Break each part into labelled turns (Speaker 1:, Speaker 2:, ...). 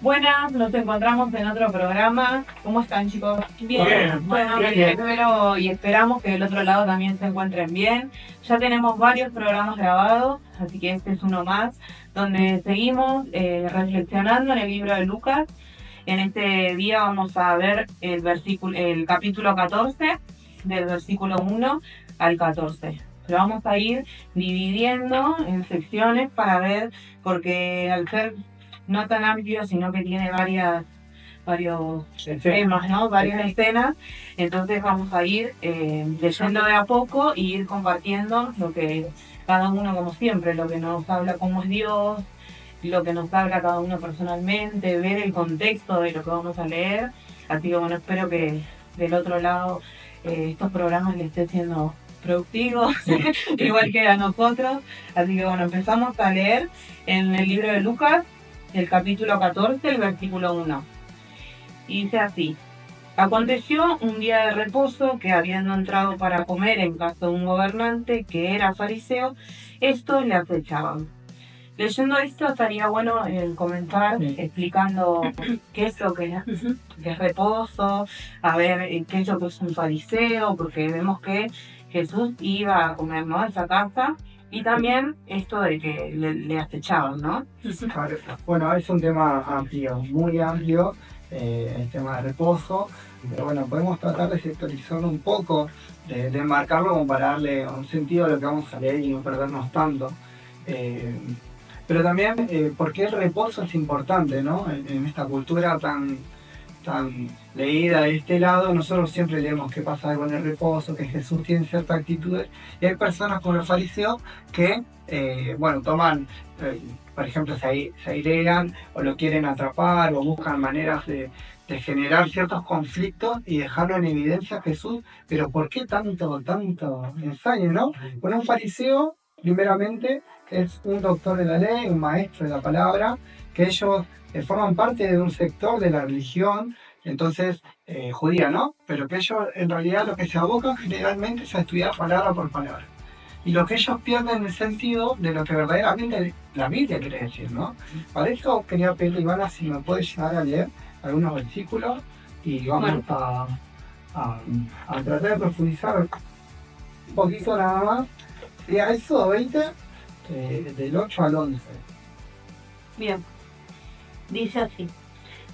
Speaker 1: Buenas, nos encontramos en otro programa. ¿Cómo están, chicos?
Speaker 2: Bien,
Speaker 1: Bueno,
Speaker 2: bien.
Speaker 1: espero y esperamos que del otro lado también se encuentren bien. Ya tenemos varios programas grabados, así que este es uno más, donde seguimos reflexionando en el libro de Lucas. En este día vamos a ver el capítulo 14, del versículo 1 al 14. Lo vamos a ir dividiendo en secciones para ver, porque al ser no tan amplio, sino que tiene varios temas, ¿no? Varias escenas. Entonces vamos a ir leyendo de a poco y ir compartiendo lo que cada uno, como siempre, lo que nos habla cómo es Dios, lo que nos habla cada uno personalmente, ver el contexto de lo que vamos a leer. Así que bueno, espero que del otro lado estos programas les estén siendo productivos, igual que a nosotros. Así que bueno, empezamos a leer en el libro de Lucas, el capítulo 14, el versículo 1. Y dice así: Aconteció un día de reposo que, habiendo entrado para comer en casa de un gobernante que era fariseo, estos le acechaban. Leyendo esto estaría bueno comenzar explicando qué es lo que es reposo, a ver qué es lo que es un fariseo, porque vemos que Jesús iba a comer, ¿no?, a esa casa, y también esto de que le acechaban, ¿no?
Speaker 2: Bueno, es un tema amplio, muy amplio, el tema de reposo, pero bueno, podemos tratar de sectorizarlo un poco, de enmarcarlo como para darle un sentido a lo que vamos a leer y no perdernos tanto. Pero también, ¿por qué el reposo es importante, ¿no? En esta cultura tan leída de este lado, nosotros siempre leemos qué pasa con el reposo, que Jesús tiene ciertas actitudes, y hay personas como los fariseos que, toman, por ejemplo, se airean o lo quieren atrapar o buscan maneras de generar ciertos conflictos y dejarlo en evidencia a Jesús. Pero ¿por qué tanto ensayo, no? Bueno, un fariseo, primeramente, es un doctor de la ley, un maestro de la palabra, que ellos forman parte de un sector de la religión, entonces judía, ¿no? Pero que ellos en realidad lo que se abocan generalmente es a estudiar palabra por palabra. Y lo que ellos pierden el sentido de lo que verdaderamente la Biblia quiere decir, ¿no? Para eso quería pedirle, Ivana, si me puede llegar a leer algunos versículos y vamos a tratar de profundizar un poquito nada más. Y a eso 20, del 8 al 11.
Speaker 3: Bien, dice así: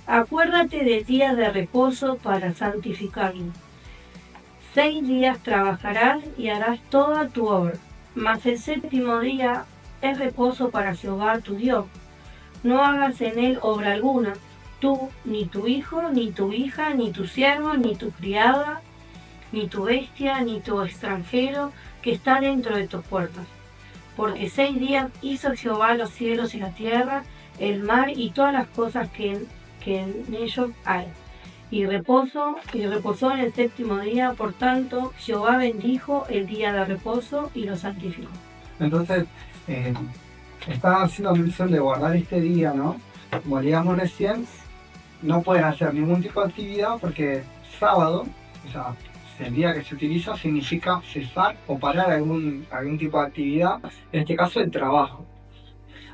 Speaker 3: Acuérdate de días de reposo para santificarlo. 6 días trabajarás y harás toda tu obra, mas el séptimo día es reposo para Jehová tu Dios. No hagas en él obra alguna, tú, ni tu hijo, ni tu hija, ni tu siervo, ni tu criada, ni tu bestia, ni tu extranjero que está dentro de tus puertas. Porque 6 días hizo Jehová los cielos y la tierra, el mar y todas las cosas que en ellos hay. Y reposó en el séptimo día. Por tanto, Jehová bendijo el día de reposo y lo santificó.
Speaker 2: Entonces, está haciendo mención de guardar este día, ¿no? Como leíamos recién, no pueden hacer ningún tipo de actividad porque sábado, o sea, el día que se utiliza, significa cesar o parar algún tipo de actividad, en este caso el trabajo.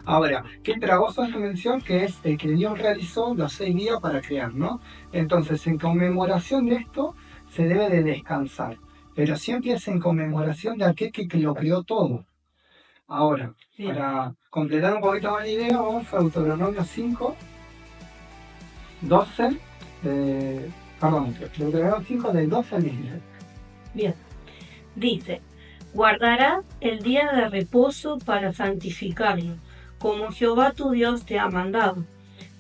Speaker 2: Ahora, ¿qué trabajo hace mención? Que es el que Dios realizó los 6 días para crear, ¿no? Entonces, en conmemoración de esto, se debe de descansar, pero siempre es en conmemoración de aquel que lo creó todo. Ahora, para completar un poquito más la idea, vamos a Deuteronomio 5, 12, Deuteronomio 5 del 12 al 16.
Speaker 3: Bien, dice: Guardarás el día de reposo para santificarlo, como Jehová tu Dios te ha mandado.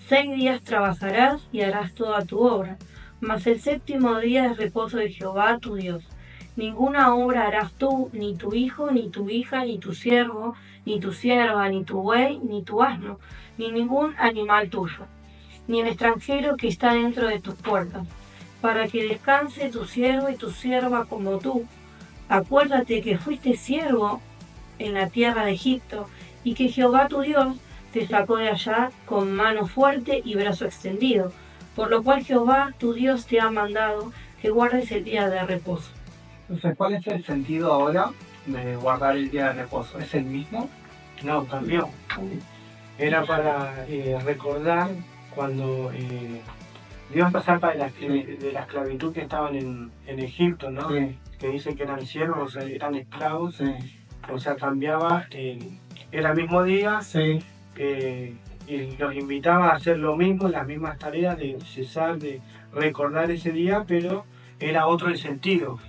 Speaker 3: 6 días trabajarás y harás toda tu obra, mas el séptimo día es reposo de Jehová tu Dios. Ninguna obra harás tú, ni tu hijo, ni tu hija, ni tu siervo, ni tu sierva, ni tu buey, ni tu asno, ni ningún animal tuyo, ni el extranjero que está dentro de tus puertas, para que descanse tu siervo y tu sierva como tú. Acuérdate que fuiste siervo en la tierra de Egipto, y que Jehová tu Dios te sacó de allá con mano fuerte y brazo extendido, por lo cual Jehová tu Dios te ha mandado que guardes el día de reposo.
Speaker 2: Entonces, ¿cuál es el sentido ahora de guardar el día de reposo? ¿Es el mismo?
Speaker 4: No, cambió. Era para recordar cuando Dios los salva de la esclavitud que estaban en Egipto, ¿no?
Speaker 2: Sí.
Speaker 4: Que dice que eran siervos, eran esclavos,
Speaker 2: Sí.
Speaker 4: o sea, cambiaba, era el mismo día,
Speaker 2: Sí.
Speaker 4: y los invitaba a hacer lo mismo, las mismas tareas de cesar, de recordar ese día, pero era otro el sentido,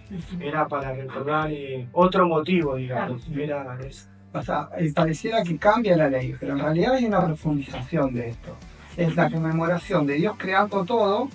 Speaker 4: era para recordar otro motivo, digamos, era eso.
Speaker 2: O sea, pareciera que cambia la ley, pero en realidad hay una profundización de esto. Es la conmemoración de Dios creando todo,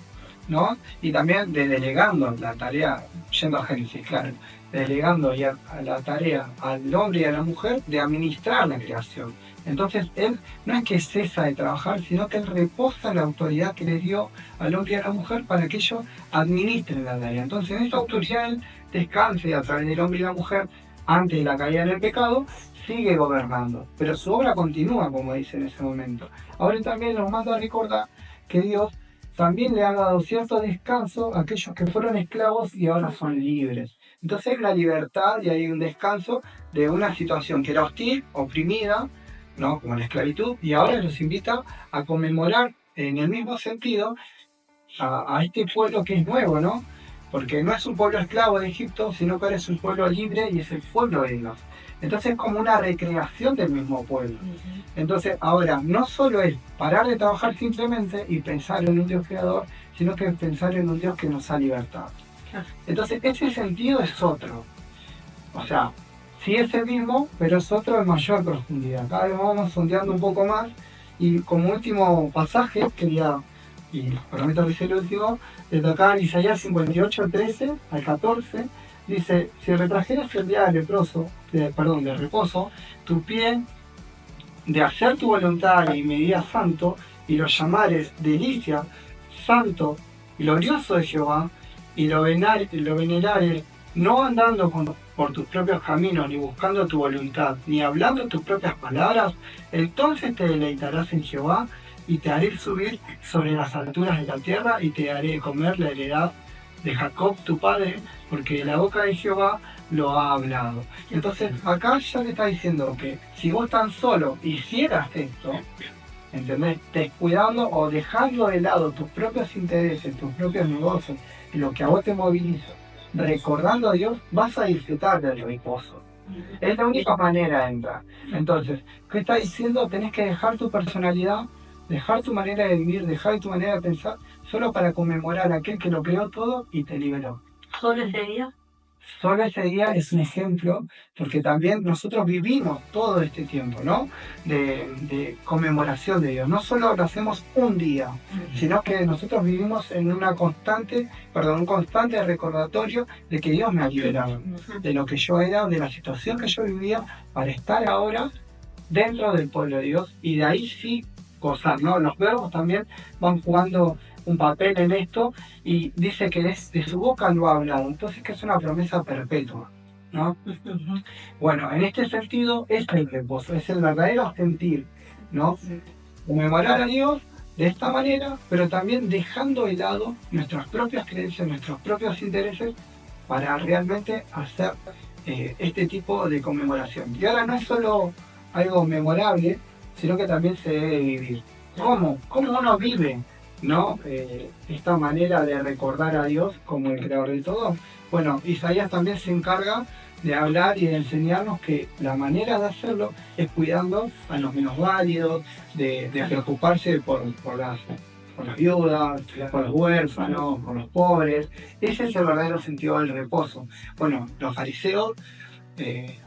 Speaker 2: ¿no? Y también de delegando la tarea, yendo a Génesis, claro, delegando ya a la tarea al hombre y a la mujer de administrar la creación. Entonces, él no es que cesa de trabajar, sino que él reposa la autoridad que le dio al hombre y a la mujer para que ellos administren la tarea. Entonces, en esta autoridad él descansa y a través del hombre y la mujer, antes de la caída en el pecado, sigue gobernando. Pero su obra continúa, como dice en ese momento. Ahora también nos manda a recordar que Dios también le ha dado cierto descanso a aquellos que fueron esclavos y ahora son libres. Entonces hay una libertad y hay un descanso de una situación que era hostil, oprimida, ¿no? Como la esclavitud, y ahora los invita a conmemorar en el mismo sentido a este pueblo que es nuevo, ¿no? Porque no es un pueblo esclavo de Egipto, sino que ahora es un pueblo libre y es el pueblo de Dios. Entonces es como una recreación del mismo pueblo. Entonces ahora no solo es parar de trabajar simplemente y pensar en un Dios creador, sino que pensar en un Dios que nos ha libertado. Entonces ese sentido es otro. O sea, sí es el mismo, pero es otro de mayor profundidad. Cada vez vamos sondeando un poco más. Y como último pasaje, quería, y prometo que es el último, destacar Isaías 58, 13 al 14. Dice, si retrajeras el día de reposo, tu pie de hacer tu voluntad y me digas santo, y lo llamares delicia, santo, glorioso de Jehová, y lo venerares, no andando por tus propios caminos, ni buscando tu voluntad, ni hablando tus propias palabras, entonces te deleitarás en Jehová, y te haré subir sobre las alturas de la tierra, y te haré comer la heredad de Jacob tu padre, porque la boca de Jehová lo ha hablado. Entonces acá ya le está diciendo que si vos tan solo hicieras esto, ¿entendés? Descuidando o dejando de lado tus propios intereses, tus propios negocios, y lo que a vos te moviliza, recordando a Dios, vas a disfrutar del reposo. Es la única manera de entrar. Entonces, ¿qué está diciendo? Tenés que dejar tu personalidad, dejar tu manera de vivir, dejar tu manera de pensar, solo para conmemorar a aquel que lo creó todo y te liberó.
Speaker 3: ¿Solo ese día?
Speaker 2: Solo ese día es un ejemplo, porque también nosotros vivimos todo este tiempo, ¿no? De conmemoración de Dios. No solo lo hacemos un día, sino que nosotros vivimos en un constante recordatorio de que Dios me ha liberado, de lo que yo era, de la situación que yo vivía, para estar ahora dentro del pueblo de Dios, y de ahí sí gozar, ¿no? Los verbos también van jugando un papel en esto, y dice que de su boca lo ha hablado, entonces que es una promesa perpetua, ¿no? Bueno, en este sentido es el reposo, es el verdadero sentir, ¿no? Conmemorar a Dios de esta manera, pero también dejando de lado nuestras propias creencias, nuestros propios intereses, para realmente hacer este tipo de conmemoración. Y ahora no es solo algo memorable, sino que también se debe vivir. ¿Cómo? ¿Cómo uno vive, ¿no? Esta manera de recordar a Dios como el creador de todo? Bueno, Isaías también se encarga de hablar y de enseñarnos que la manera de hacerlo es cuidando a los menos válidos, de preocuparse por las viudas, por los huérfanos, por los pobres. Ese es el verdadero sentido del reposo. Bueno, los fariseos,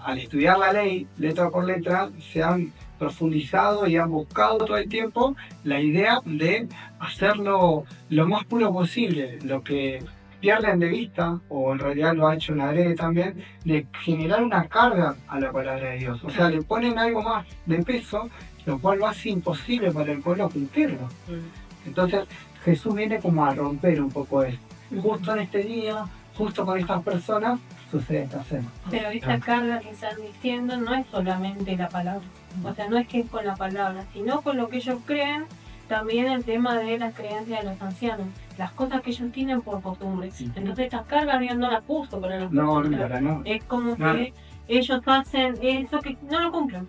Speaker 2: al estudiar la ley letra por letra, se han profundizado y han buscado todo el tiempo la idea de hacerlo lo más puro posible, lo que pierden de vista, o en realidad lo ha hecho en adrede también, de generar una carga a la palabra de Dios. O sea, le ponen algo más de peso, lo cual lo hace imposible para el pueblo cumplirlo. Entonces Jesús viene como a romper un poco esto. Justo en este día, justo con estas personas, sucede esta cena.
Speaker 3: Pero esta carga que están diciendo no es solamente la palabra. O sea, no es que es con la palabra, sino con lo que ellos creen. También el tema de las creencias de los ancianos, las cosas que ellos tienen por costumbre. Entonces estas cargas Dios no las puso para los
Speaker 2: No.
Speaker 3: Es como que ellos hacen eso que no lo cumplen.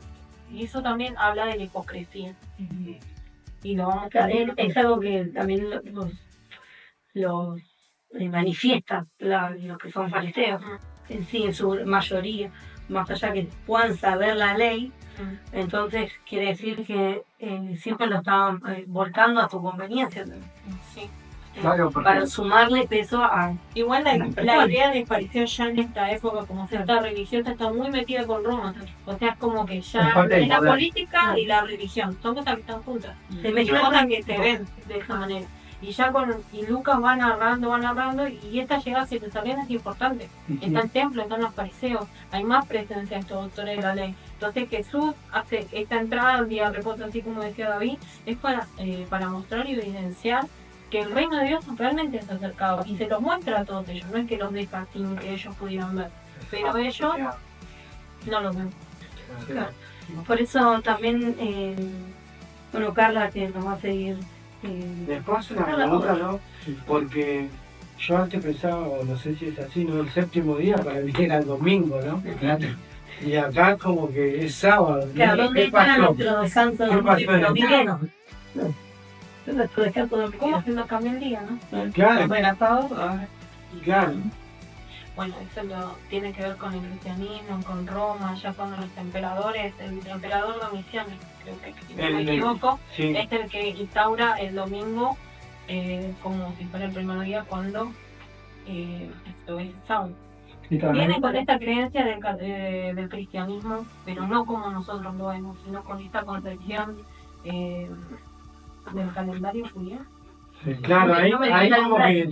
Speaker 3: Y eso también habla de la hipocresía.
Speaker 1: y lo vamos a
Speaker 3: Claro,
Speaker 1: tener.
Speaker 3: es algo que también los manifiesta los que son fariseos, ¿no? En sí, en su mayoría, más allá que puedan saber la ley, entonces quiere decir que siempre lo estaban volcando a su conveniencia,
Speaker 1: Sí.
Speaker 2: Claro, porque
Speaker 3: para sumarle peso a...
Speaker 1: Igual la idea de fariseo ya en esta época como secta religiosa está muy metida con Roma. O sea, es como que
Speaker 2: Es
Speaker 1: ya
Speaker 2: parte del
Speaker 1: la
Speaker 2: poder.
Speaker 1: política y la religión son cosas que están juntas.
Speaker 3: Se
Speaker 1: Son
Speaker 3: mezclan
Speaker 1: cosas que se ven de esa manera. Y ya y Lucas va narrando, y esta llegada a Jerusalén es importante. Está el templo, están los fariseos, hay más presencia de estos doctores de la ley. Entonces Jesús hace esta entrada al día de reposo, así como decía David, es para mostrar y evidenciar que el reino de Dios realmente se ha acercado y se los muestra a todos ellos, no es que los deja sin que ellos pudieran ver, pero ellos no lo ven.
Speaker 3: Claro. Por eso también, bueno, Carla, que nos va a seguir...
Speaker 4: Después una pregunta, ¿no? Porque yo antes pensaba, o no sé si es así, ¿no? El séptimo día para mí era el domingo, ¿no? Y acá como que es sábado. ¿no?
Speaker 3: Claro, ¿dónde
Speaker 4: ¿Qué
Speaker 3: están
Speaker 4: pasó?
Speaker 3: nuestros descansos
Speaker 4: ¿Qué pasó?
Speaker 3: dominicanos? Nuestro descanso
Speaker 1: ¿Cómo
Speaker 3: dominicano.
Speaker 1: se nos cambia el día, no?
Speaker 4: Claro,
Speaker 1: Bueno, sábado,
Speaker 4: claro.
Speaker 1: bueno, eso tiene que ver con el cristianismo, con Roma, ya cuando los emperadores, el emperador Domiciano, creo que si no me equivoco,
Speaker 4: Sí.
Speaker 1: es el que instaura el domingo como si fuera el primer día cuando esto es sábado.
Speaker 2: y también
Speaker 1: Viene con esta creencia del cristianismo, pero no como nosotros lo vemos, sino con esta concepción del calendario judío.
Speaker 4: Claro, ahí como que...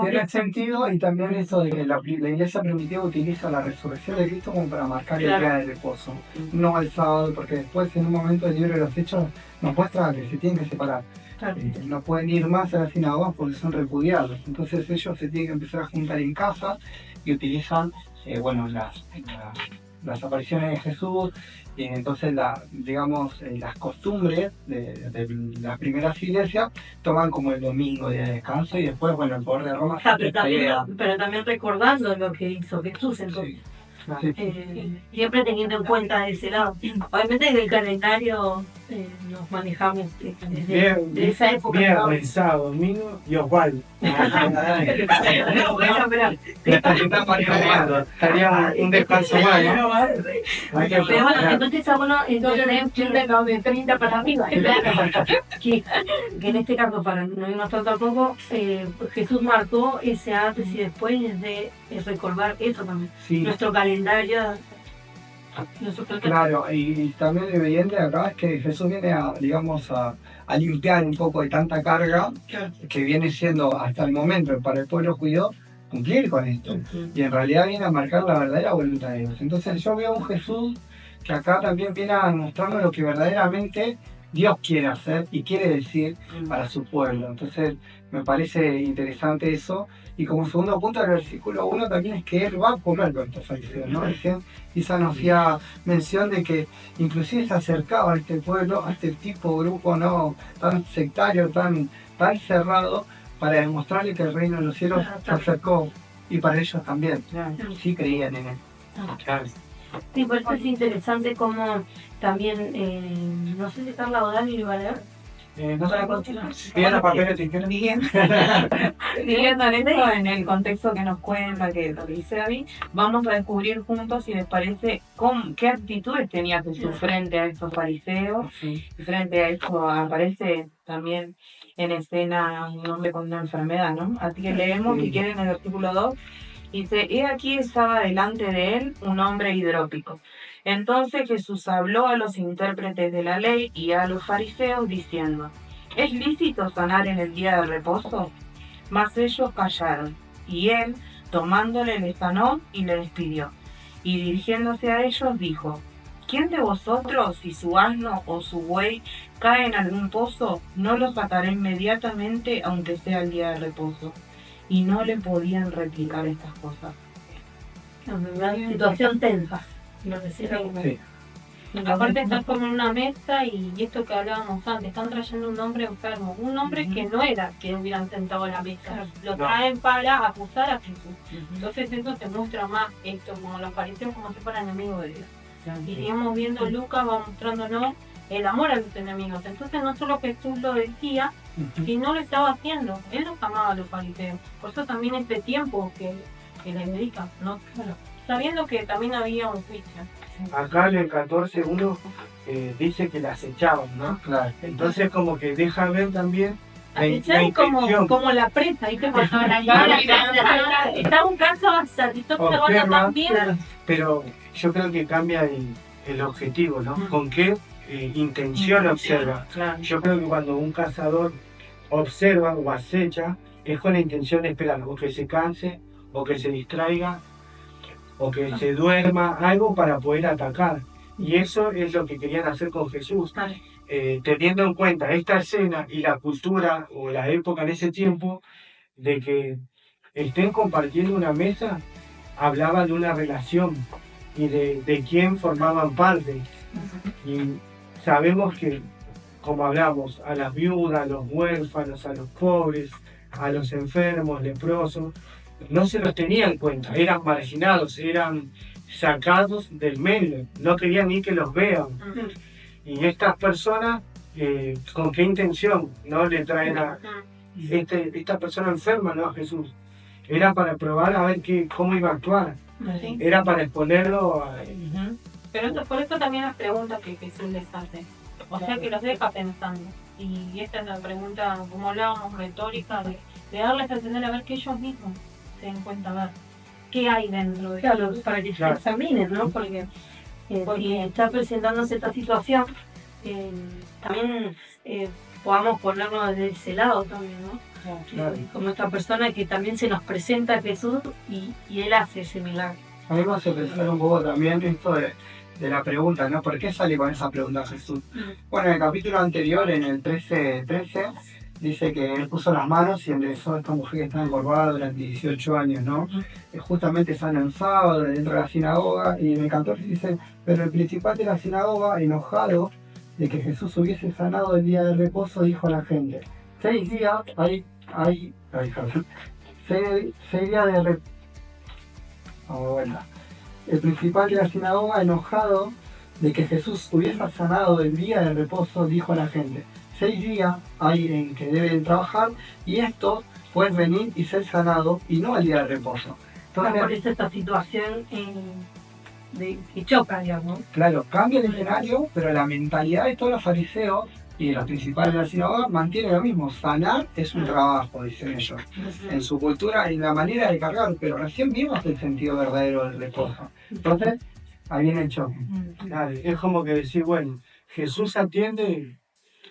Speaker 2: tiene sentido, y también eso de que la iglesia primitiva utiliza la resurrección de Cristo como para marcar el día de reposo, no el sábado, porque después en un momento del libro de los Hechos nos muestra que se tienen que separar. No pueden ir más a las sinagogas porque son repudiados, entonces ellos se tienen que empezar a juntar en casa y utilizan bueno, las apariciones de Jesús, y entonces las costumbres de las primeras iglesias toman como el domingo día de descanso, y después bueno, el poder de Roma
Speaker 3: Pero también recordando lo que hizo Jesús, entonces.
Speaker 2: Sí.
Speaker 3: Siempre teniendo en cuenta ese lado. Obviamente en el calendario nos manejamos de esa época.
Speaker 4: Viernes, sábado, domingo y Osvaldo. Estaría un descanso más, ¿no? Hay que
Speaker 3: Pero bueno, entonces está bueno
Speaker 1: de 30 para arriba.
Speaker 3: que en este caso, para no irnos tanto a poco, Jesús marcó ese antes y después de recordar eso también.
Speaker 2: Sí.
Speaker 3: Nuestro calendario.
Speaker 2: Claro, y también lo evidente acá es que Jesús viene a limpiar un poco de tanta carga que viene siendo hasta el momento para el pueblo judío cumplir con esto. Y en realidad viene a marcar la verdadera voluntad de Dios. Entonces yo veo un Jesús que acá también viene a mostrarnos lo que verdaderamente Dios quiere hacer y quiere decir para su pueblo. Entonces me parece interesante eso. Y como segundo punto del versículo 1 también es que Él va a comer con estos fariseos, ¿no? Isa nos hacía mención de que inclusive se acercaba a este pueblo, a este tipo de grupo no tan sectario, tan cerrado, para demostrarle que el reino de los cielos se acercó, y para ellos también, sí creían en Él.
Speaker 4: Claro.
Speaker 3: Sí, por eso es interesante como también, no sé si Carla O'Dani lo iba a leer.
Speaker 4: No se la continuar. Piedra, papel, tijera.
Speaker 1: Siguiendo esto en el contexto que nos cuenta, que lo que dice David, vamos a descubrir juntos si les parece qué actitudes tenía Jesús frente a estos fariseos. Y frente a esto aparece también en escena un hombre con una enfermedad, ¿no? Así que leemos, si quieren, el versículo 2. Dice, he aquí estaba delante de él un hombre hidrópico. Entonces Jesús habló a los intérpretes de la ley y a los fariseos diciendo, ¿es lícito sanar en el día de reposo? Mas ellos callaron, y él, tomándole, le sanó y le despidió. Y dirigiéndose a ellos dijo, ¿quién de vosotros, si su asno o su buey cae en algún pozo, no lo sacará inmediatamente aunque sea el día de reposo? Y no le podían replicar estas cosas.
Speaker 3: Una situación tensa. Lo decía.
Speaker 2: Sí.
Speaker 1: Aparte están como en una mesa y esto que hablábamos antes, están trayendo un hombre enfermo, un hombre que no era que hubieran sentado en la mesa, lo traen para acusar a Jesús. Entonces eso te muestra más esto, como los fariseos como si fueran enemigos de Dios. Y seguimos viendo, Lucas va mostrándonos
Speaker 3: el amor a los enemigos. Entonces no solo Jesús lo decía, sino lo estaba haciendo. Él los amaba a los fariseos. Por eso también este tiempo que le dedica, ¿no? Sabiendo que también había un juicio.
Speaker 4: Acá en el 14:1 dice que las echaban, ¿no?
Speaker 2: Claro.
Speaker 4: Entonces como que deja ver también la
Speaker 3: Echar
Speaker 4: intención.
Speaker 3: como la presa, ¿viste? Cuando está buscando hasta está observando también.
Speaker 4: Pero yo creo que cambia el objetivo, ¿no? ¿Con qué intención observa?
Speaker 3: Claro.
Speaker 4: Yo creo que cuando un cazador observa o acecha, es con la intención de esperar o que se canse, o que se distraiga, o que se duerma, algo para poder atacar. Y eso es lo que querían hacer con Jesús. Teniendo en cuenta esta escena y la cultura o la época en ese tiempo, de que estén compartiendo una mesa, hablaba de una relación y de quién formaban parte. Y sabemos que, como hablamos, a las viudas, a los huérfanos, a los pobres, a los enfermos, leprosos, no se los tenía en cuenta, eran marginados, eran sacados del medio, no querían ni que los vean. Y estas personas, ¿con qué intención no le traen a esta persona enferma, no a Jesús? Era para probar a ver cómo iba a actuar, era para exponerlo a...
Speaker 3: Pero por eso también las preguntas que Jesús les hace, o sea que los deja pensando. Y esta es la pregunta, como hablábamos, retórica, de darles a entender a ver que ellos mismos se den cuenta, a ver qué hay dentro de ellos, para que se examinen, ¿no? Porque si está presentándose esta situación, también podamos ponernos desde ese lado también, ¿no? Como esta persona que también se nos presenta a Jesús y Él hace ese milagro.
Speaker 2: A mí me hace pensar un poco también esto de la pregunta, ¿no? ¿Por qué sale con esa pregunta Jesús? Bueno, en el capítulo anterior, en el 13, dice que él puso las manos y enderezó a esta mujer que estaba encorvada durante 18 años, ¿no? Justamente sana en sábado, dentro de la sinagoga, y en el 14 dice, pero el principal de la sinagoga, enojado de que Jesús hubiese sanado el día del reposo, dijo a la gente, 6 días seis días de reposo. El principal de la sinagoga, enojado de que Jesús hubiese sanado el día del reposo, dijo a la gente, 6 días hay en que deben trabajar y esto puede venir y ser sanado y no el día del reposo. Entonces,
Speaker 3: por eso esta situación que choca, digamos.
Speaker 2: Claro, cambia el escenario, pero la mentalidad de todos los fariseos y de los principales de la sinagoga mantiene lo mismo. Sanar es un trabajo, dicen ellos. En su cultura y la manera de cargar, pero recién vimos el sentido verdadero del reposo. Entonces, ahí viene el choque.
Speaker 4: Claro, es como que decir, bueno, Jesús atiende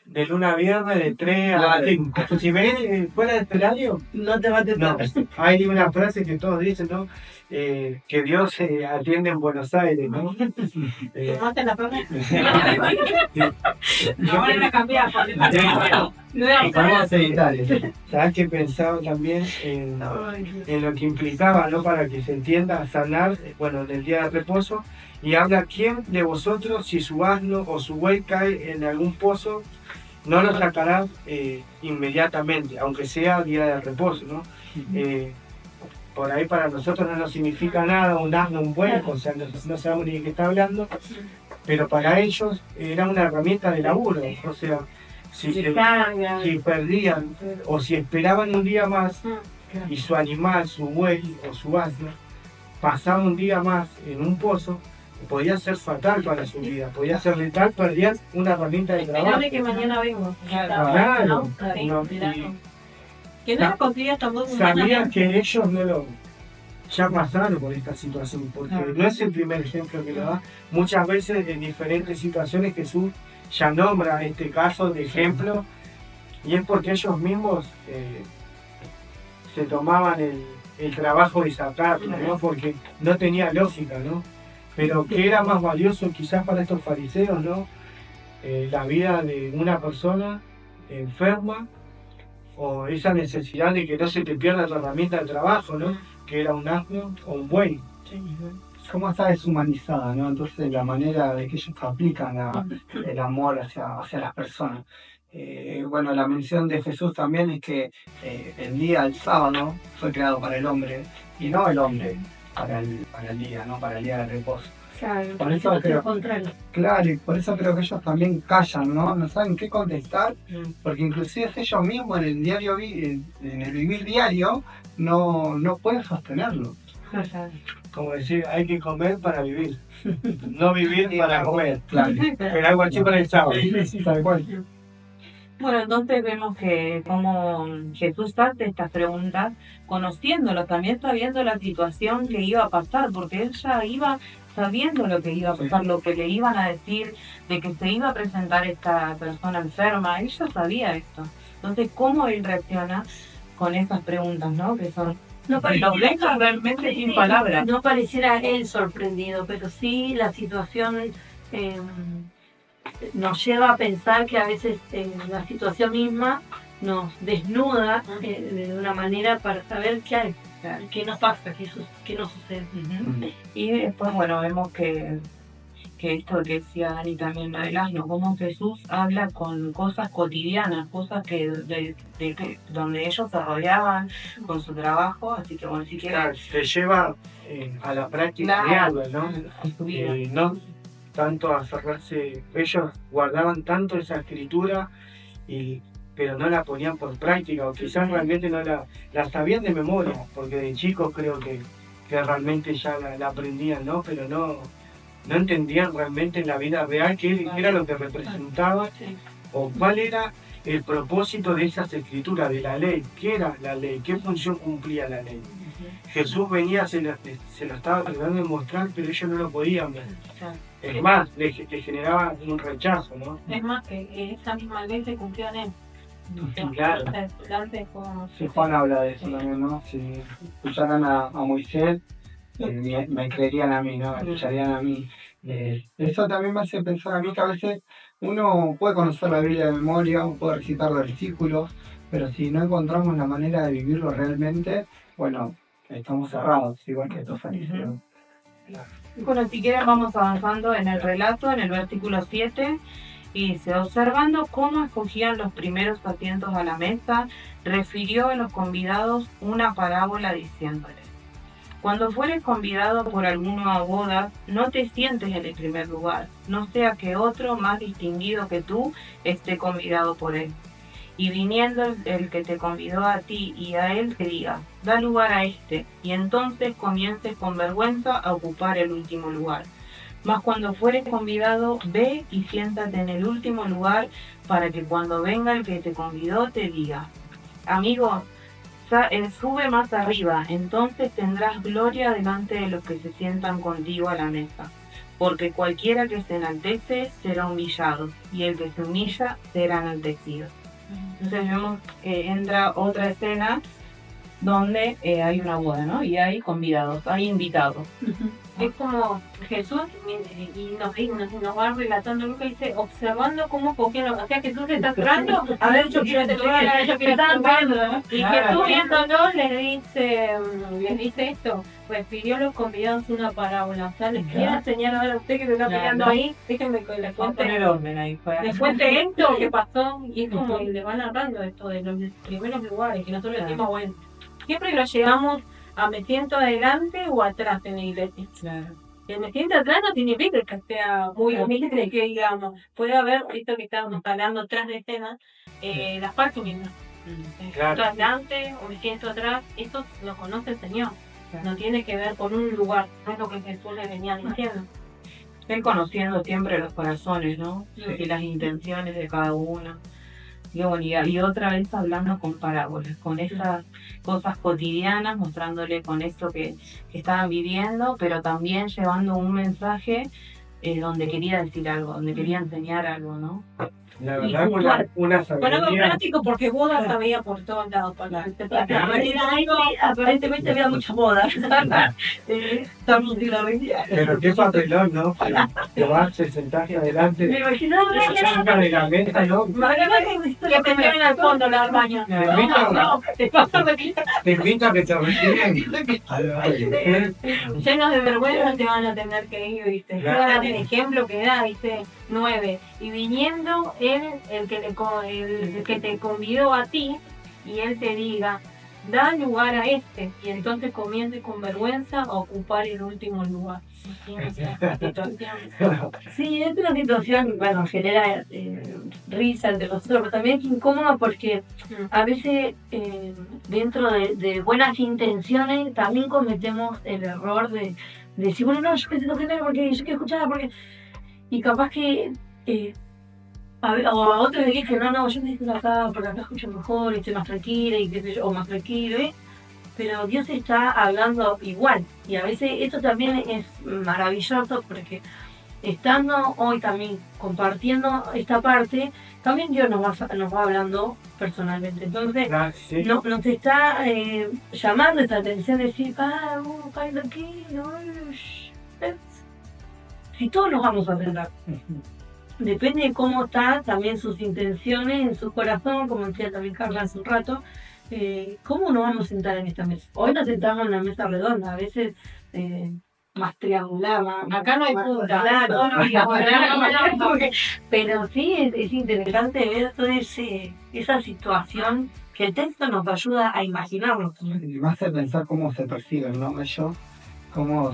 Speaker 4: de lunes a viernes de 3 a 5. Si venís fuera de este horario,
Speaker 3: No te va a
Speaker 4: no. Hay una frase que todos dicen, ¿no? Que Dios atiende en Buenos Aires, ¿no?
Speaker 3: ¿Tomaste la frase?
Speaker 1: No van a cambiar.
Speaker 2: Vamos a editar eso.
Speaker 4: ¿Sabes que pensaba también en lo que implicaba, ¿no? Para que se entienda sanar, bueno, del día de reposo? Y habla, ¿quién de vosotros, si su asno o su buey cae en algún pozo, no lo sacará inmediatamente, aunque sea día de reposo, ¿no? Por ahí para nosotros no nos significa nada un asno, un buey, o sea, no sabemos ni de qué está hablando, pero para ellos era una herramienta de laburo, o sea, si perdían o si esperaban un día más y su animal, su buey o su asno pasaba un día más en un pozo, podía ser fatal para su vida, podía ser letal, perdían una herramienta de trabajo.
Speaker 3: Esperame que mañana vengo.
Speaker 4: Claro.
Speaker 3: Que no lo confías tampoco.
Speaker 4: Sabían que ellos ya pasaron por esta situación, porque no es el primer ejemplo que lo da. Muchas veces en diferentes situaciones Jesús ya nombra este caso de ejemplo, y es porque ellos mismos se tomaban el trabajo de sacarlo, ¿no? Porque no tenía lógica, ¿no? Pero ¿qué era más valioso quizás para estos fariseos, ¿no? La vida de una persona enferma, o esa necesidad de que no se te pierda tu herramienta de trabajo, ¿no? Que era un asno o un buey.
Speaker 2: Cómo está deshumanizada, ¿no? Entonces la manera de que ellos aplican el amor hacia las personas. Bueno, la mención de Jesús también es que el sábado, fue creado para el hombre, y no el hombre para el día, ¿no? Para el día del reposo.
Speaker 3: Claro,
Speaker 2: Por eso
Speaker 3: es lo
Speaker 2: creo,
Speaker 3: contrario.
Speaker 2: claro, y por eso creo que ellos también callan, ¿no? No saben qué contestar, porque inclusive ellos mismos en el diario, en el vivir diario, no pueden sostenerlo.
Speaker 4: Como decir, hay que comer para vivir, no vivir para comer.
Speaker 2: Claro.
Speaker 4: Pero algo así para el sábado.
Speaker 2: Sí, tal cual.
Speaker 1: Bueno, entonces vemos que como Jesús hace estas preguntas, conociéndolo, también sabiendo la situación que iba a pasar, porque él ya iba sabiendo lo que iba a pasar, lo que le iban a decir, de que se iba a presentar esta persona enferma, él ya sabía esto. Entonces, ¿cómo él reacciona con esas preguntas, no? Que son,
Speaker 3: No
Speaker 1: los deja realmente sin palabras.
Speaker 3: No pareciera él sorprendido, pero sí la situación nos lleva a pensar que a veces la situación misma nos desnuda de una manera para saber qué hay, qué nos pasa, qué nos sucede.
Speaker 1: Y después, bueno, vemos que esto que decía Dani también, lo del asno, cómo Jesús habla con cosas cotidianas, cosas que donde ellos se rodeaban con su trabajo, así que bueno, si
Speaker 4: Claro,
Speaker 1: quieres
Speaker 4: te lleva a la práctica diaria, ¿no?
Speaker 1: a su vida.
Speaker 4: No tanto a aferrarse, ellos guardaban tanto esa escritura, pero no la ponían por práctica, o quizás realmente no la sabían de memoria, porque de chicos creo que realmente ya la aprendían, ¿no? Pero no entendían realmente en la vida real qué era lo que representaba o cuál era el propósito de esas escrituras, de la ley, qué era la ley, qué función cumplía la ley. Jesús venía, se lo estaba tratando de mostrar, pero ellos no lo podían ver. Es más, le generaba un rechazo, ¿no?
Speaker 5: Es más, que esa misma ley se cumplió en él.
Speaker 4: Claro.
Speaker 5: Antes como...
Speaker 2: Sí, Juan habla de eso también, ¿no? Si escucharan a Moisés, me creerían a mí, ¿no? Me escucharían a mí. Eso también me hace pensar a mí que a veces uno puede conocer la Biblia de memoria, puede recitar los versículos, pero si no encontramos la manera de vivirlo realmente, bueno, estamos cerrados, igual que estos fariseos.
Speaker 1: Bueno, si quieren vamos avanzando en el relato, en el versículo 7, y dice, observando cómo escogían los primeros asientos a la mesa, refirió a los convidados una parábola diciéndoles, cuando fueres convidado por alguno a bodas, no te sientes en el primer lugar, no sea que otro más distinguido que tú esté convidado por él. Y viniendo el que te convidó a ti y a él te diga, da lugar a este, y entonces comiences con vergüenza a ocupar el último lugar. Mas cuando fueres convidado, ve y siéntate en el último lugar, para que cuando venga el que te convidó te diga, amigo, sube más arriba, entonces tendrás gloria delante de los que se sientan contigo a la mesa. Porque cualquiera que se enaltece será humillado, y el que se humilla será enaltecido. Entonces vemos que entra otra escena donde hay una boda, ¿no? Y hay convidados, hay invitados.
Speaker 5: Es como Jesús, y nos va relatando Lucas, dice, observando cómo cogieron, o sea, Jesús está entrando, a ver, yo quiero este lugar, yo quiero estar entrando, y Jesús viéndolo les dice esto, refirió a los convidados una parábola, o sea, les quiero enseñar ahora a usted que me está mirando ahí, déjenme que les
Speaker 1: Vamos a poner
Speaker 5: cuente,
Speaker 1: orden ahí.
Speaker 5: les cuente esto que pasó, y es como que le van narrando esto de los primeros lugares, que nosotros decimos, bueno, siempre que nos llegamos a me siento adelante o atrás en la iglesia.
Speaker 1: Claro.
Speaker 5: El me siento atrás no significa que sea muy humilde, que digamos, puede haber, visto que estábamos hablando tras de escena, las partes mismas. Me siento adelante o me siento atrás, esto lo conoce el Señor.
Speaker 1: Claro.
Speaker 5: No tiene que ver con un lugar, no es lo que Jesús le venía diciendo.
Speaker 1: Él conociendo siempre los corazones, ¿no?
Speaker 5: Sí.
Speaker 1: Y las intenciones de cada uno. Y, bueno, y otra vez hablando con parábolas, con esas cosas cotidianas, mostrándole con esto que estaban viviendo, pero también llevando un mensaje donde quería decir algo, donde quería enseñar algo, ¿no?
Speaker 4: La verdad, una
Speaker 5: Con algo
Speaker 4: sabiduría.
Speaker 5: práctico, porque bodas había por todos lados. Era algo,
Speaker 3: Aparentemente había muchas bodas. Estamos en la vida.
Speaker 4: Pero qué papelón, ¿no? Te vas, te sentás adelante,
Speaker 3: Me imaginaba
Speaker 4: te sacas de la mesa, ¿no?
Speaker 5: que te lleven al fondo la baña.
Speaker 4: Te invito a que te retiren al baile.
Speaker 5: Llenos de vergüenza te van a tener que ir, ¿viste?
Speaker 4: Claro.
Speaker 5: El ejemplo que da, dice 9. Y viniendo él, el que te convidó a ti, y él te diga, da lugar a este, y entonces comienza con vergüenza a ocupar el último lugar. Esta situación.
Speaker 3: Sí, es una situación, bueno, genera risa entre nosotros, pero también es incómoda porque a veces dentro de buenas intenciones también cometemos el error de decir, bueno, no, yo necesito tener porque yo quiero escuchar, porque... Y capaz que o a otros le dije, no, yo necesito acá porque acá escucho mejor y estoy más tranquila y qué sé yo, o más tranquilo, pero Dios está hablando igual. Y a veces esto también es maravilloso porque estando hoy también compartiendo esta parte, también Dios nos va hablando personalmente. Entonces,
Speaker 4: Sí.
Speaker 3: nos está llamando esta atención de decir, cállate aquí, si todos nos vamos a aprender. Depende de cómo está también sus intenciones en su corazón, como decía también Carla hace un rato, cómo nos vamos a sentar en esta mesa. Hoy nos sentamos en una mesa redonda, a veces más triangular,
Speaker 5: Acá no hay punta.
Speaker 3: Claro, pero sí es interesante ver toda esa situación que el texto nos ayuda a imaginarnos.
Speaker 2: Y me hace pensar cómo se perciben, ¿no? Ellos, cómo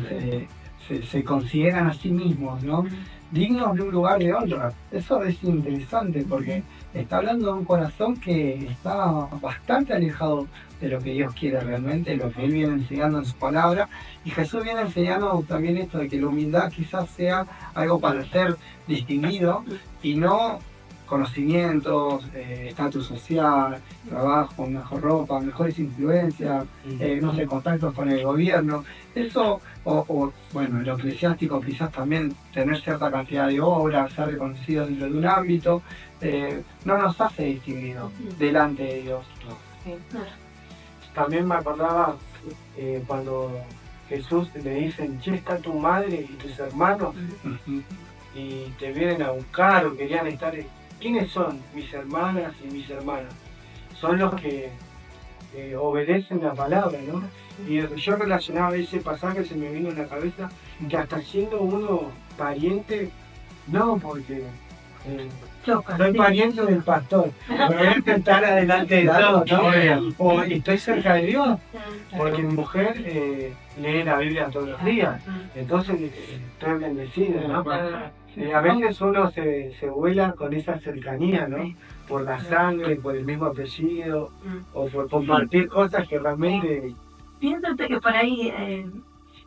Speaker 2: se consideran a sí mismos, ¿no? Dignos de un lugar de honra. Eso es interesante porque está hablando de un corazón que está bastante alejado de lo que Dios quiere realmente, lo que Él viene enseñando en su palabra. Y Jesús viene enseñando también esto de que la humildad quizás sea algo para ser distinguido y no conocimientos, estatus social, trabajo, mejor ropa, mejores influencias, no sé, contactos con el gobierno. Eso, bueno, lo eclesiástico quizás también tener cierta cantidad de obras, ser reconocido dentro de un ámbito, no nos hace distinguidos delante de Dios.
Speaker 4: También me acordaba cuando Jesús le dicen, che, está tu madre y tus hermanos, y te vienen a buscar o querían estar... ¿Quiénes son mis hermanas y mis hermanos? Son los que obedecen la palabra, ¿no? Y yo relacionaba ese pasaje, se me vino en la cabeza, que hasta siendo uno pariente, no porque soy pariente del pastor, pero voy a intentar adelante de todo, ¿no? O estoy cerca de Dios, porque mi mujer lee la Biblia todos los días, entonces estoy bendecido, ¿no? A veces uno se vuela con esa cercanía, ¿no? Por la sangre, por el mismo apellido, o por compartir cosas que realmente...
Speaker 3: Piénsate que por ahí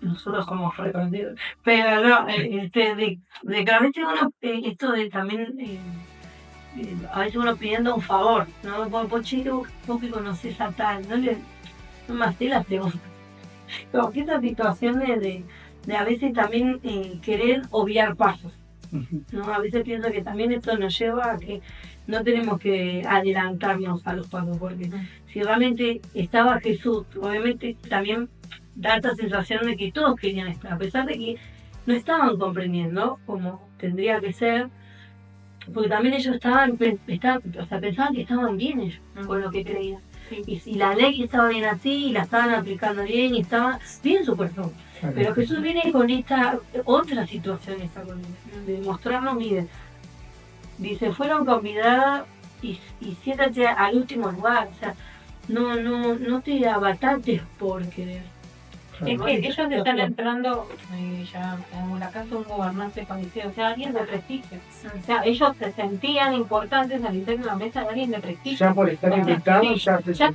Speaker 3: nosotros somos reprendidos, pero no, de que a veces uno, esto de también, a veces uno pidiendo un favor, ¿no? Vos chico, vos que conocés a tal, no más te la segunda. Como que esa situación de a veces también querer obviar pasos. ¿No? A veces pienso que también esto nos lleva a que no tenemos que adelantarnos a los pasos, porque si realmente estaba Jesús, obviamente también da esta sensación de que todos querían estar, a pesar de que no estaban comprendiendo como tendría que ser, porque también ellos pensaban que estaban bien ellos con lo que creían. Y la ley estaba bien así, y la estaban aplicando bien, y estaba bien su corazón. Pero Jesús viene con esta otra situación, de mostrarnos, miren, dice, fueron convidadas y siéntate al último lugar, o sea, no te abatates por querer.
Speaker 5: Es que ellos están entrando ya en la casa de un gobernante conocido, o sea, alguien de prestigio. O sea, ellos se sentían importantes al interior de la mesa de alguien de prestigio.
Speaker 4: Ya por estar invitados, ya te
Speaker 5: ya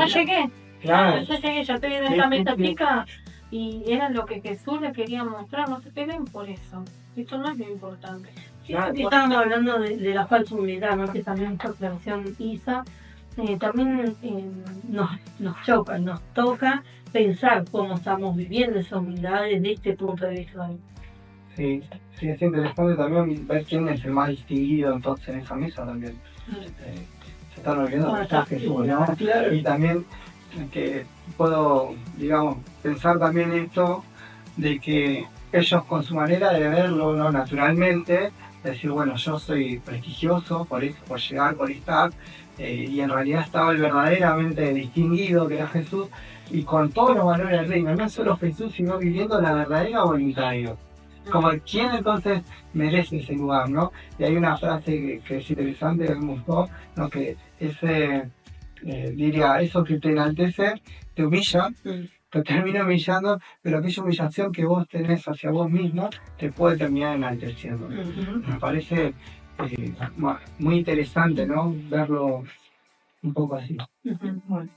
Speaker 5: llegué.
Speaker 4: Claro.
Speaker 5: Ya llegué, ya estoy en esta mesa chica. Y era lo que Jesús le quería mostrar, no se peguen por eso. Esto no es lo importante.
Speaker 3: Estábamos hablando de la falsa humildad, ¿no? Que también esta observación Isa, también nos choca, nos toca pensar cómo estamos viviendo esa humildad desde este punto de vista.
Speaker 2: Sí, es interesante también ver quién es el más distinguido entonces en esa mesa también. Se están olvidando que está Jesús, ¿no? Claro. Y también que puedo, digamos, pensar también esto de que ellos con su manera de verlo, ¿no? Naturalmente, decir, bueno, yo soy prestigioso por llegar, por estar, y en realidad estaba el verdaderamente distinguido que era Jesús, y con todos los valores del reino, no solo Jesús, sino viviendo la verdadera voluntad de Dios. Como quién entonces merece ese lugar, ¿no? Y hay una frase que es interesante, que me gustó, ¿no? Que diría, eso que te enaltece, te humilla, te termina humillando, pero aquella humillación que vos tenés hacia vos mismo te puede terminar enalteciendo. Me parece muy interesante, ¿no? Verlo un poco así.
Speaker 1: Bueno.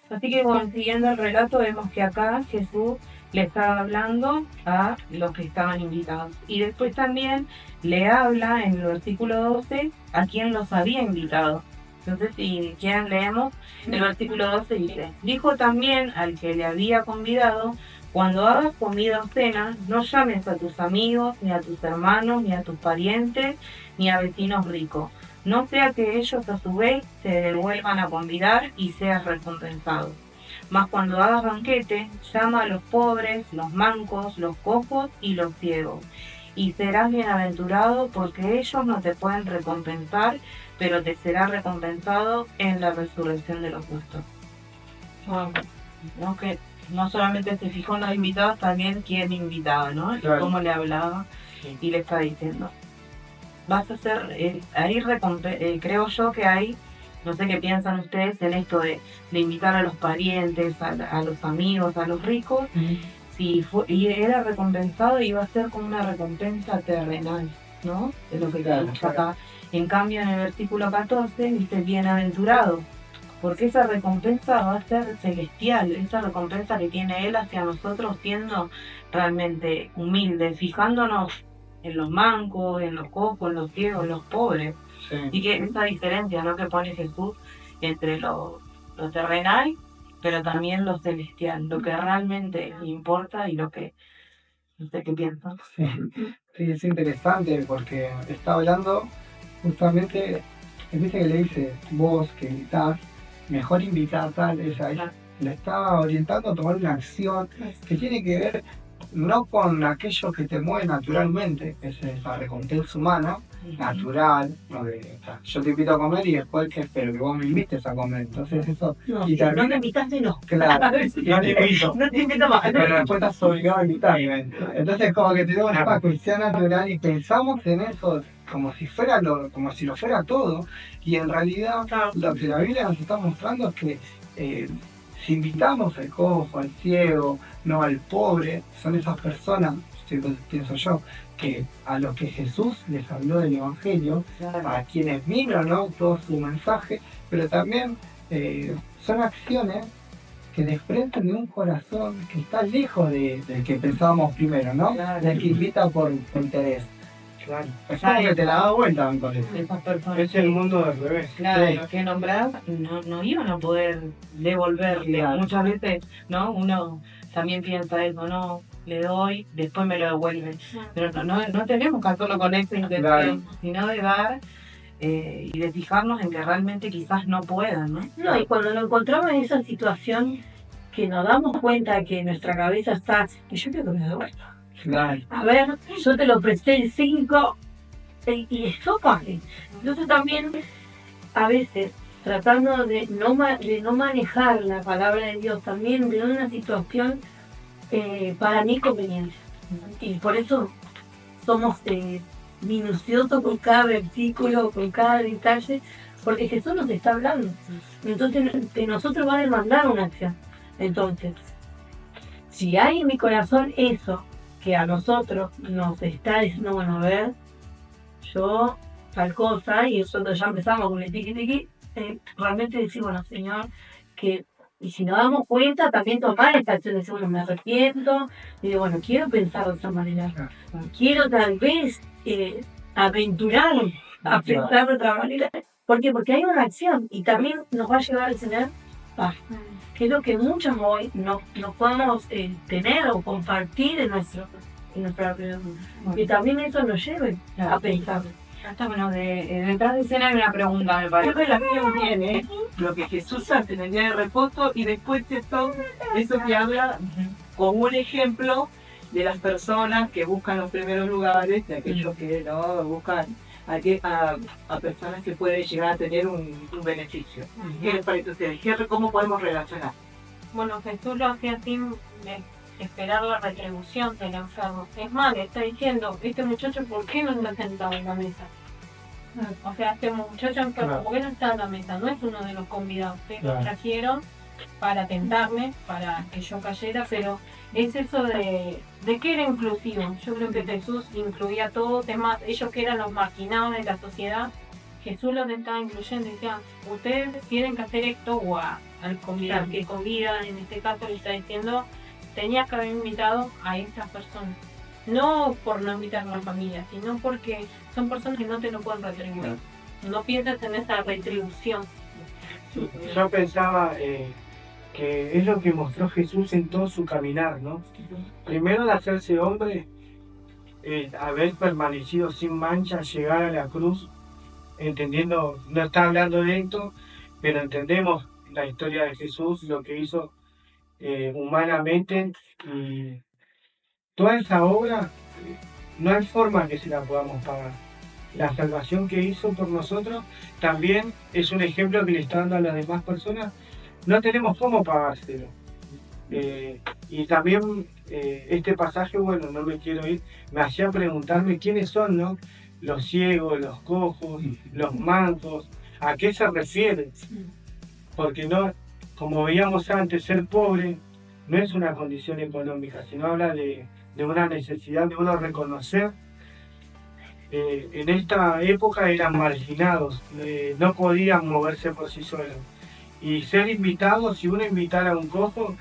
Speaker 1: Así que bueno, siguiendo el relato, vemos que acá Jesús le estaba hablando a los que estaban invitados. Y después también le habla en el versículo 12 a quien los había invitado. Entonces, si quieren leemos, el versículo 12 dice: dijo también al que le había convidado: cuando hagas comida o cena, no llames a tus amigos, ni a tus hermanos, ni a tus parientes, ni a vecinos ricos. No sea que ellos a su vez te devuelvan a convidar y seas recompensado. Mas cuando hagas banquete, llama a los pobres, los mancos, los cojos y los ciegos. Y serás bienaventurado, porque ellos no te pueden recompensar, pero te será recompensado en la resurrección de los justos. Wow. ¿No? Que no solamente se fijó en los invitados, también quién invitaba, ¿no?
Speaker 2: Claro.
Speaker 1: Cómo le hablaba y le está diciendo. Vas a ser, creo yo que hay, no sé qué piensan ustedes en esto de invitar a los parientes, a los amigos, a los ricos. Y era recompensado, iba a ser como una recompensa terrenal, ¿no? Es lo que
Speaker 2: Claro,
Speaker 1: tenemos acá. En cambio, en el versículo 14 dice: bienaventurado, porque esa recompensa va a ser celestial, esa recompensa que tiene Él hacia nosotros, siendo realmente humildes, fijándonos en los mancos, en los cojos, en los ciegos, en los pobres.
Speaker 2: Sí.
Speaker 1: Y que esa diferencia, ¿no?, que pone Jesús entre lo terrenal, pero también lo celestial, lo que realmente importa y lo que, no sé qué piensan.
Speaker 2: Sí, sí, es interesante porque está hablando justamente, viste que le dice, vos que invitás, mejor invitar tal,
Speaker 1: Claro.
Speaker 2: le está orientando a tomar una acción que tiene que ver no con aquello que te mueve naturalmente, que es esa recompensa humana, natural, ¿no? Yo te invito a comer y después que espero que vos me invites a comer, entonces eso,
Speaker 3: No,
Speaker 2: y
Speaker 3: si no
Speaker 2: termina-
Speaker 3: me invitaste, no.
Speaker 2: claro,
Speaker 4: No te invito.
Speaker 3: No te invito más.
Speaker 2: pero después estás obligado a invitarme. Entonces como que tenemos una cuestión natural y pensamos en eso como si fuera como si lo fuera todo, y en realidad lo que la Biblia nos está mostrando es que si invitamos al cojo, al ciego, no al pobre, son esas personas, pienso yo, que a los que Jesús les habló del Evangelio, a quienes vino, ¿no?, todo su mensaje, pero también son acciones que desprenden de un corazón que está lejos del que pensábamos primero, ¿no?
Speaker 1: Claro.
Speaker 2: Del que invita por interés.
Speaker 4: Claro.
Speaker 2: Es como que te la da vuelta, me parece.
Speaker 1: Esas personas
Speaker 4: Es el mundo del revés.
Speaker 1: claro,
Speaker 2: Sí.
Speaker 1: los que nombrás no iban a poder devolverle.
Speaker 2: Claro.
Speaker 1: Muchas veces, ¿no? Uno también piensa eso, no, le doy, después me lo devuelve. Pero no tenemos que hacerlo con esa intención,
Speaker 2: Claro.
Speaker 1: sino de dar y de fijarnos en que realmente quizás no puedan, ¿no?
Speaker 3: No, y cuando nos encontramos en esa situación que nos damos cuenta que nuestra cabeza está, y yo creo que me devuelvo.
Speaker 2: Claro.
Speaker 3: A ver, yo te lo presté el 5 y esto pase. Entonces también, a veces, tratando de no manejar la palabra de Dios, también de una situación para mí conveniente. Y por eso somos minuciosos con cada versículo, con cada detalle, porque Jesús nos está hablando. Entonces, de nosotros va a demandar una acción. Entonces, si hay en mi corazón eso que a nosotros nos está diciendo, bueno, a ver, yo tal cosa, y nosotros ya empezamos con el tiqui, realmente decir, bueno, Señor, que, y si nos damos cuenta, también tomar esta acción, decir, bueno, me arrepiento, y digo, bueno, quiero pensar de otra manera, quiero tal vez aventurarme a pensar de otra manera. ¿Por qué? Porque hay una acción, y también nos va a llevar a tener paz, que es lo que muchos hoy no podemos tener o compartir en nuestra alrededor. Y también eso nos lleve a pensar.
Speaker 1: Hasta bueno, detrás de escena hay una pregunta, me
Speaker 6: ¿Qué
Speaker 1: parece.
Speaker 6: relación tiene lo que Jesús hace en el día de reposo y después eso que habla como un ejemplo de las personas que buscan los primeros lugares, de aquellos que no buscan a personas que pueden llegar a tener un beneficio? ¿Qué les parece a ustedes? ¿Cómo podemos relacionar?
Speaker 5: Bueno, Jesús lo hacía sin esperar la retribución del enfermo. Es más, le está diciendo, este muchacho, ¿por qué no está sentado en la mesa? O sea, este muchacho enfermo,
Speaker 4: Claro.
Speaker 5: porque no está en la mesa, no es uno de los convidados. Ustedes lo
Speaker 4: Claro.
Speaker 5: trajeron para tentarme, para que yo cayera, pero es eso de que era inclusivo. Yo creo que Jesús incluía todo, temas, ellos que eran los marginados de la sociedad, Jesús los estaba incluyendo y decía, ustedes tienen que hacer esto, o al convidado, que convida, en este caso le está diciendo, tenías que haber invitado a estas personas. No por no invitar a la familia, sino porque son personas que no te lo pueden retribuir. No piensas en esa retribución.
Speaker 4: Yo pensaba que es lo que mostró Jesús en todo su caminar, ¿no? Primero al hacerse hombre, haber permanecido sin mancha, llegar a la cruz, entendiendo, no está hablando de esto, pero entendemos la historia de Jesús, lo que hizo humanamente, y toda esa obra, no hay forma que se la podamos pagar. La salvación que hizo por nosotros también es un ejemplo que le está dando a las demás personas. No tenemos cómo pagárselo. Y también este pasaje, bueno, no me quiero ir, me hacía preguntarme quiénes son, ¿no? Los ciegos, los cojos, los mancos, ¿a qué se refiere? Porque no, como veíamos antes, ser pobre no es una condición económica, sino habla de una necesidad de uno reconocer. En esta época eran marginados, no podían moverse por sí solos. Y ser invitados, si uno invitara a un cojo,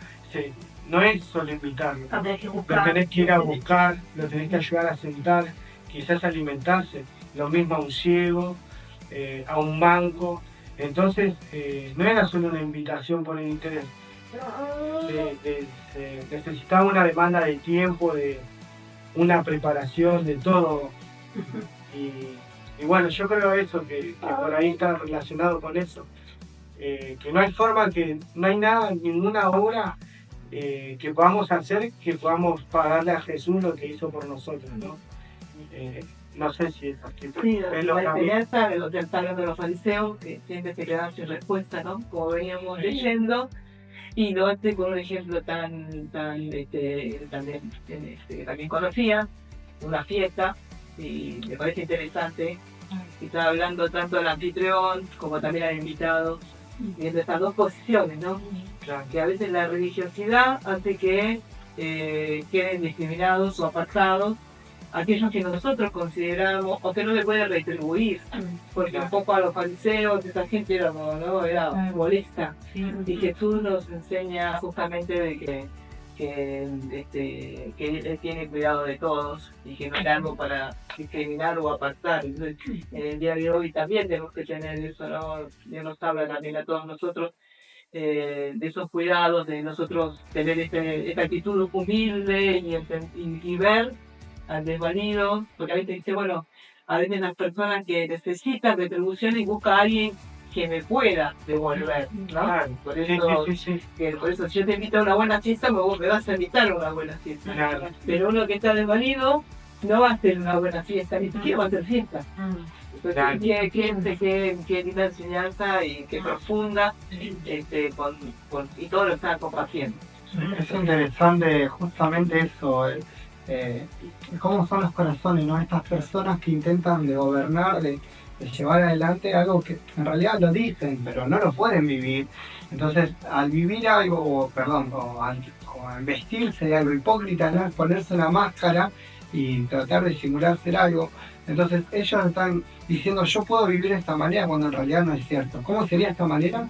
Speaker 4: no es solo invitarlo, lo tenés que ir a buscar, lo tenés que ayudar a sentar, quizás alimentarse, lo mismo a un ciego, a un manco. Entonces no era solo una invitación por el interés, necesitaba una demanda de tiempo, de una preparación, de todo. Y bueno, yo creo eso, que por ahí está relacionado con eso, que no hay forma, que no hay nada, ninguna obra que podamos hacer, que podamos pagarle a Jesús lo que hizo por nosotros, ¿no? No sé si es así.
Speaker 6: Sí,
Speaker 4: Es lo
Speaker 6: la
Speaker 4: que a mí-
Speaker 6: enseñanza de los hablando de los fariseos, que siempre se quedaban sin respuesta, ¿no? Como veníamos leyendo, y lo hace con un ejemplo también que también conocía, una fiesta, y me parece interesante, que estaba hablando tanto al anfitrión como también al invitado, viendo estas dos posiciones, ¿no?
Speaker 4: Claro.
Speaker 6: Que a veces la religiosidad hace que queden discriminados o apartados aquellos que nosotros consideramos o que no le pueden retribuir, porque un poco a los fariseos, esa gente era, ¿no? Era molesta, y Jesús nos enseña justamente de que Él tiene cuidado de todos y que no hay algo para discriminar o apartar. Entonces, en el día de hoy también tenemos que tener eso, ¿no? Dios nos habla también a todos nosotros de esos cuidados, de nosotros tener esta actitud humilde y ver al desvalido, porque a veces dice, bueno, a veces las personas que necesitan retribución y busca a alguien que me pueda devolver, ¿no?
Speaker 4: Claro.
Speaker 6: Por
Speaker 4: Sí,
Speaker 6: eso,
Speaker 4: sí, sí, sí.
Speaker 6: por eso si yo te invito a una buena fiesta, vos me vas a invitar a una buena fiesta.
Speaker 4: Claro.
Speaker 6: Pero uno que está desvalido no va a hacer una buena fiesta, ni siquiera va a hacer fiesta. Entonces,
Speaker 4: Claro.
Speaker 6: qué linda enseñanza y qué profunda, y todo lo está compartiendo.
Speaker 2: Es interesante justamente eso, cómo son los corazones, ¿no? Estas personas que intentan de gobernar, de llevar adelante algo que en realidad lo dicen, pero no lo pueden vivir. Entonces, al vivir algo, o al vestirse de algo hipócrita, ¿no? Ponerse una máscara y tratar de simular ser algo. Entonces, ellos están diciendo, yo puedo vivir de esta manera, cuando en realidad no es cierto. ¿Cómo sería esta manera?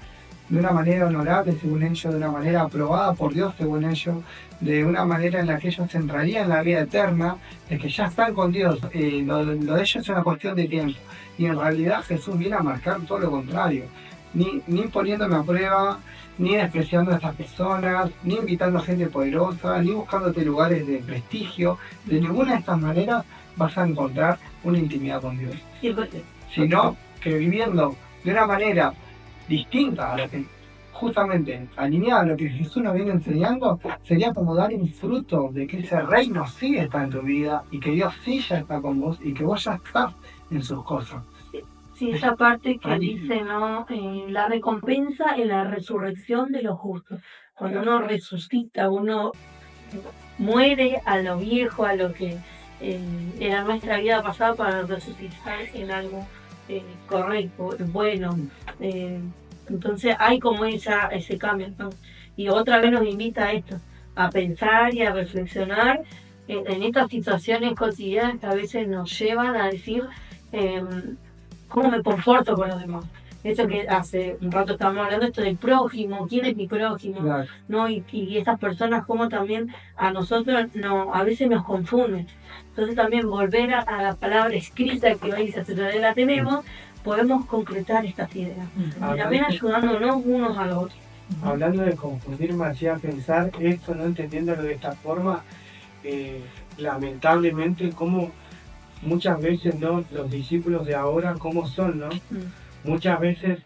Speaker 2: De una manera honorable, según ellos, de una manera aprobada por Dios, según ellos, de una manera en la que ellos entrarían en la vida eterna, de que ya están con Dios. Lo de ellos es una cuestión de tiempo. Y en realidad Jesús viene a marcar todo lo contrario. Ni poniéndome a prueba, ni despreciando a estas personas, ni invitando a gente poderosa, ni buscándote lugares de prestigio. De ninguna de estas maneras vas a encontrar una intimidad con Dios. Sino que viviendo de una manera distinta a lo que justamente alineada a lo que Jesús nos viene enseñando, sería como dar un fruto de que ese reino sí está en tu vida y que Dios sí ya está con vos y que vos ya estás en sus cosas.
Speaker 3: Sí, esa parte que dice, ¿no? La recompensa en la resurrección de los justos. Cuando uno resucita, uno muere a lo viejo, a lo que era nuestra vida pasada para resucitar en algo correcto, bueno. Entonces hay como ese cambio, ¿no? Y otra vez nos invita a esto, a pensar y a reflexionar en estas situaciones cotidianas que a veces nos llevan a decir cómo me comporto con los demás. Eso que hace un rato estábamos hablando, esto del prójimo, quién es mi prójimo,
Speaker 2: Claro.
Speaker 3: ¿no? Y estas personas como también a nosotros a veces nos confunden. Entonces también volver a la palabra escrita que hoy la tenemos, podemos concretar estas ideas. Y también ayudándonos unos a los otros.
Speaker 4: Hablando de confundir, me hacía pensar esto, no entendiéndolo de esta forma, lamentablemente como muchas veces, ¿no? Los discípulos de ahora, ¿cómo son, no? Muchas veces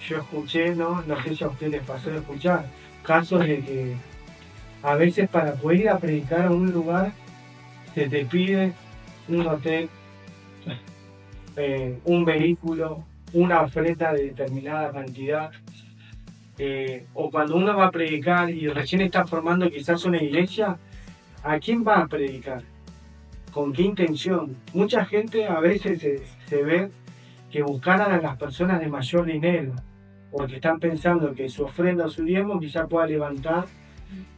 Speaker 4: yo escuché, no sé si a ustedes les pasó de escuchar, casos de que a veces para poder ir a predicar a un lugar se te pide un hotel, un vehículo, una oferta de determinada cantidad, o cuando uno va a predicar y recién está formando quizás una iglesia, ¿a quién va a predicar? ¿Con qué intención? Mucha gente a veces se ve que buscaran a las personas de mayor dinero, porque están pensando que su ofrenda o su diezmo quizá pueda levantar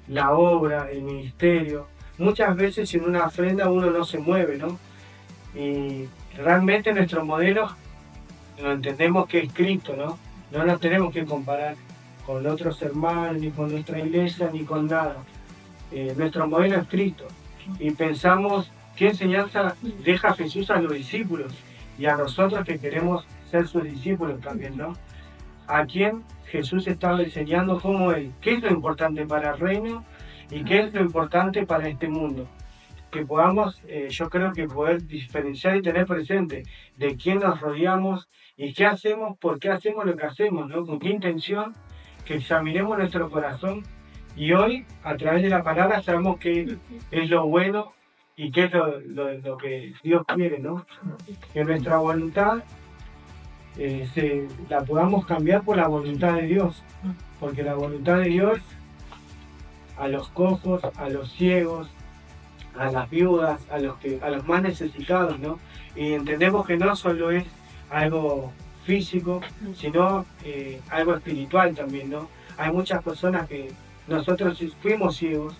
Speaker 4: la obra, el ministerio. Muchas veces en una ofrenda uno no se mueve, ¿no? Y realmente nuestro modelo lo entendemos que es Cristo, ¿no? No nos tenemos que comparar con otros hermanos, ni con nuestra iglesia, ni con nada. Nuestro modelo es Cristo. Y pensamos qué enseñanza deja Jesús a los discípulos y a nosotros que queremos ser sus discípulos también, ¿no? A quién Jesús estaba enseñando cómo Él, qué es lo importante para el reino y qué es lo importante para este mundo. Que podamos, yo creo que poder diferenciar y tener presente de quién nos rodeamos y qué hacemos, por qué hacemos lo que hacemos, ¿no? Con qué intención, que examinemos nuestro corazón y hoy, a través de la palabra, sabemos qué es lo bueno y qué es lo que Dios quiere, ¿no? Que nuestra voluntad la podamos cambiar por la voluntad de Dios, porque la voluntad de Dios a los cojos, a los ciegos, a las viudas, a los más necesitados, ¿no? Y entendemos que no solo es algo físico, sino algo espiritual también, ¿no? Hay muchas personas que nosotros fuimos ciegos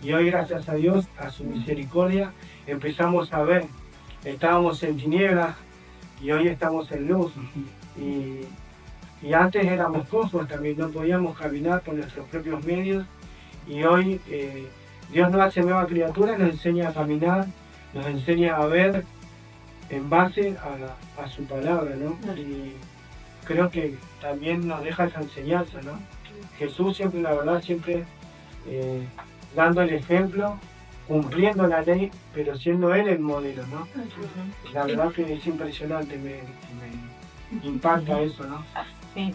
Speaker 4: y hoy, gracias a Dios, a su misericordia, empezamos a ver. Estábamos en tinieblas y hoy estamos en luz. Y antes éramos cojos también, no podíamos caminar por nuestros propios medios. Y hoy Dios nos hace nueva criatura, nos enseña a caminar, nos enseña a ver en base a su palabra, ¿no? Y creo que también nos deja esa enseñanza, ¿no? Jesús siempre, la verdad, siempre dando el ejemplo, cumpliendo la ley, pero siendo Él el modelo, ¿no? La verdad que es impresionante, me impacta eso, ¿no?
Speaker 1: Sí.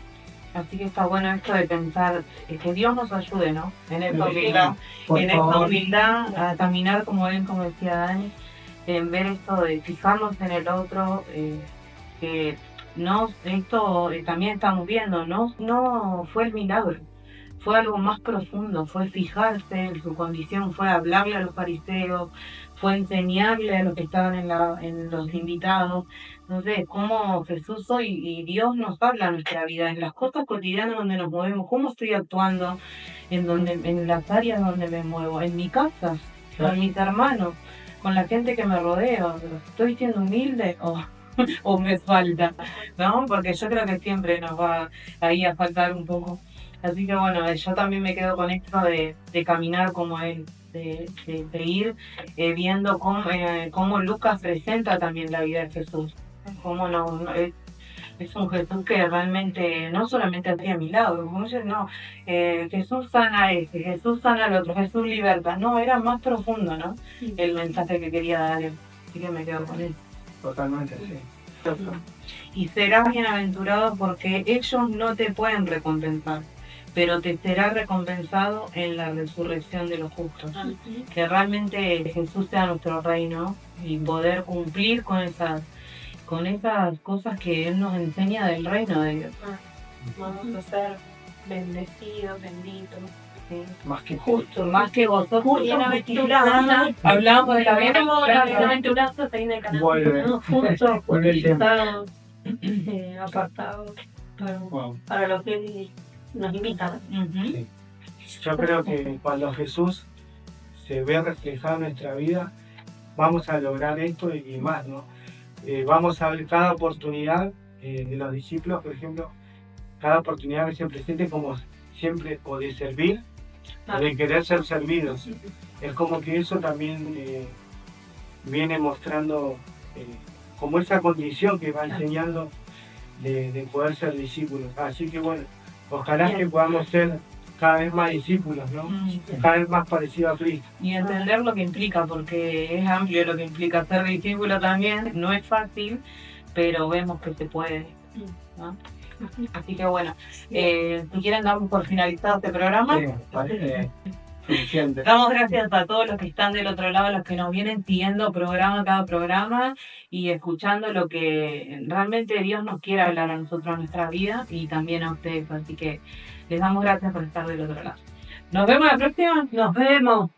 Speaker 1: Así que está bueno esto de pensar que Dios nos ayude, ¿no? En esta humildad, a caminar como Él, como decía Dani, en ver esto de fijarnos en el otro, que no, esto también estamos viendo, no fue el milagro, fue algo más profundo, fue fijarse en su condición, fue hablarle a los fariseos, fue enseñarle a los que estaban en los invitados. Entonces, cómo Jesús hoy y Dios nos habla en nuestra vida, en las cosas cotidianas donde nos movemos, cómo estoy actuando, en las áreas donde me muevo, en mi casa, con mis hermanos, con la gente que me rodea. ¿Estoy siendo humilde o me falta? ¿No? Porque yo creo que siempre nos va ahí a faltar un poco. Así que bueno, yo también me quedo con esto de caminar como Él, de ir viendo cómo Lucas presenta también la vida de Jesús. Cómo es un Jesús que realmente no solamente hacía milagros, Jesús sana a este, Jesús sana al otro, Jesús liberta. No, era más profundo, ¿no? El mensaje que quería dar Él. Así que me quedo con él.
Speaker 2: Totalmente, sí.
Speaker 1: Y serás bienaventurado porque ellos no te pueden recompensar, pero te será recompensado en la resurrección de los justos. Que realmente Jesús sea nuestro reino y poder cumplir con esas cosas que Él nos enseña del reino de Dios.
Speaker 5: Vamos a ser bendecidos, benditos.
Speaker 1: Sí.
Speaker 2: Más que
Speaker 1: Justo, más que vosotros.
Speaker 5: Bienaventurada.
Speaker 1: Hablamos de la
Speaker 5: Bienaventuranza ahí en el canal.
Speaker 2: vuelve.
Speaker 3: Justo,
Speaker 2: Vuelve el tema.
Speaker 3: está apartados
Speaker 4: Wow.
Speaker 3: para lo que Él nos invita.
Speaker 1: Ujú.
Speaker 4: Yo creo que cuando Jesús se ve reflejado en nuestra vida, vamos a lograr esto y más, ¿no? Vamos a ver cada oportunidad de los discípulos, por ejemplo, cada oportunidad que se presente como siempre o de servir o de querer ser servidos. Es como que eso también viene mostrando como esa condición que va enseñando de poder ser discípulos. Así que bueno, ojalá que podamos ser cada vez más discípulos, ¿no? Cada vez más parecidos a Cristo.
Speaker 1: Y entender lo que implica, porque es amplio lo que implica ser discípulo también, no es fácil, pero vemos que se puede, ¿no? Así que bueno, si quieren damos por finalizado este programa.
Speaker 2: Sí, parece suficiente.
Speaker 1: Damos gracias a todos los que están del otro lado, los que nos vienen siguiendo programa cada programa y escuchando lo que realmente Dios nos quiere hablar a nosotros en nuestra vida y también a ustedes. Así que les damos gracias por estar del otro lado. Nos vemos la próxima.
Speaker 3: Nos vemos.